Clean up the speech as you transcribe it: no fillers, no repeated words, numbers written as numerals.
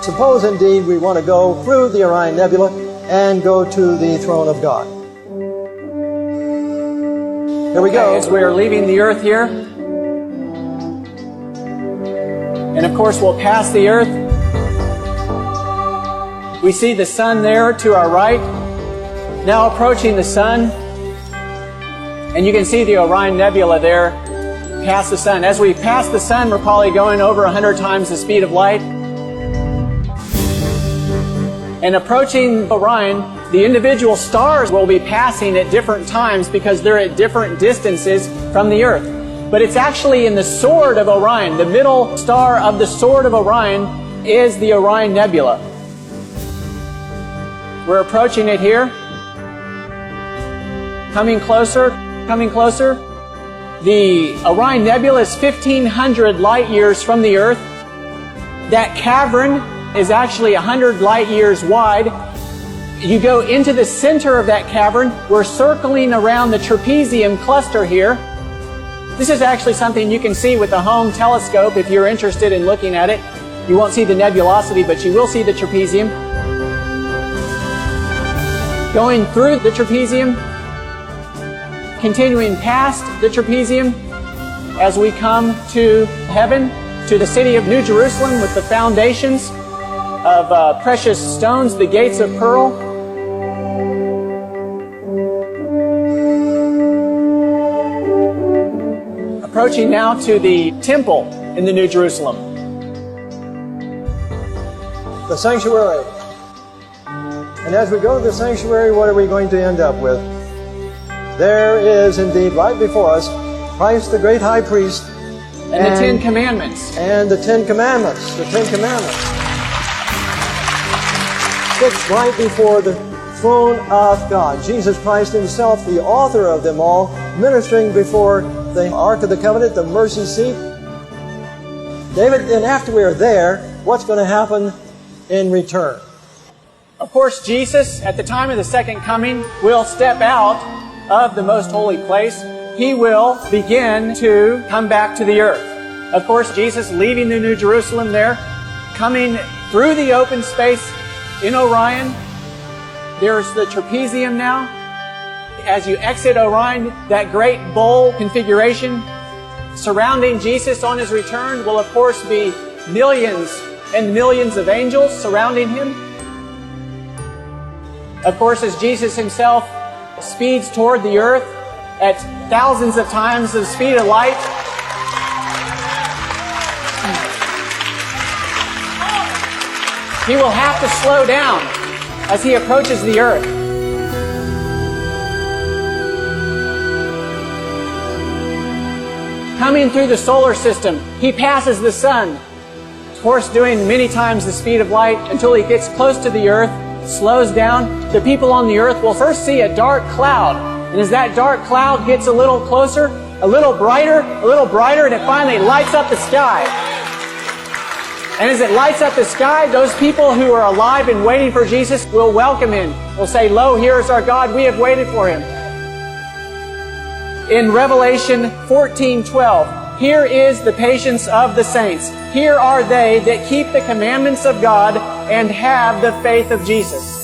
Suppose indeed we want to go through the Orion Nebula and go to the throne of God. Here we go. As we are leaving the earth here, and of course we'll pass the earth. We see the sun there to our right. Now approaching the sun, and you can see the Orion Nebula there past the sun. As we pass the sun, we're probably going over 100 times the speed of light. And approaching Orion, the individual stars will be passing at different times because they're at different distances from the earth. But it's actually in the Sword of Orion. The middle star of the Sword of Orion is the Orion Nebula. We're approaching it here. Coming closer, coming closer. The Orion Nebula is 1,500 light years from the earth. That cavern is actually 100 light years wide. You go into the center of that cavern. We're circling around the trapezium cluster here. This is actually something you can see with the home telescope if you're interested in looking at it. You won't see the nebulosity, but you will see the trapezium. Going through the trapezium, continuing past the trapezium, as we come to heaven, to the city of New Jerusalem with the foundations of precious stones, the gates of pearl. Approaching now to the temple in the New Jerusalem. The sanctuary. And as we go to the sanctuary, what are we going to end up with? There is indeed right before us Christ the great high priest and the Ten Commandments. And the Ten Commandments. The Ten Commandments. Fixed right before the throne of God. Jesus Christ himself, the author of them all, ministering before the Ark of the Covenant, the mercy seat. David, and after we are there, what's going to happen in return? Of course, Jesus, at the time of the second coming, will step out of the most holy place. He will begin to come back to the earth. Of course, Jesus leaving the New Jerusalem there, coming through the open space in Orion. There's the trapezium now. As you exit Orion, that great bowl configuration surrounding Jesus on his return will of course be millions and millions of angels surrounding him. Of course, as Jesus himself speeds toward the earth at thousands of times the speed of light, he will have to slow down as he approaches the earth. Coming through the solar system, he passes the sun, of course doing many times the speed of light until he gets close to the earth, slows down. The people on the earth will first see a dark cloud. And as that dark cloud gets a little closer, a little brighter, and it finally lights up the sky. And as it lights up the sky, those people who are alive and waiting for Jesus will welcome him. They'll say, "Lo, here is our God. We have waited for him." In Revelation 14:12, here is the patience of the saints. Here are they that keep the commandments of God and have the faith of Jesus.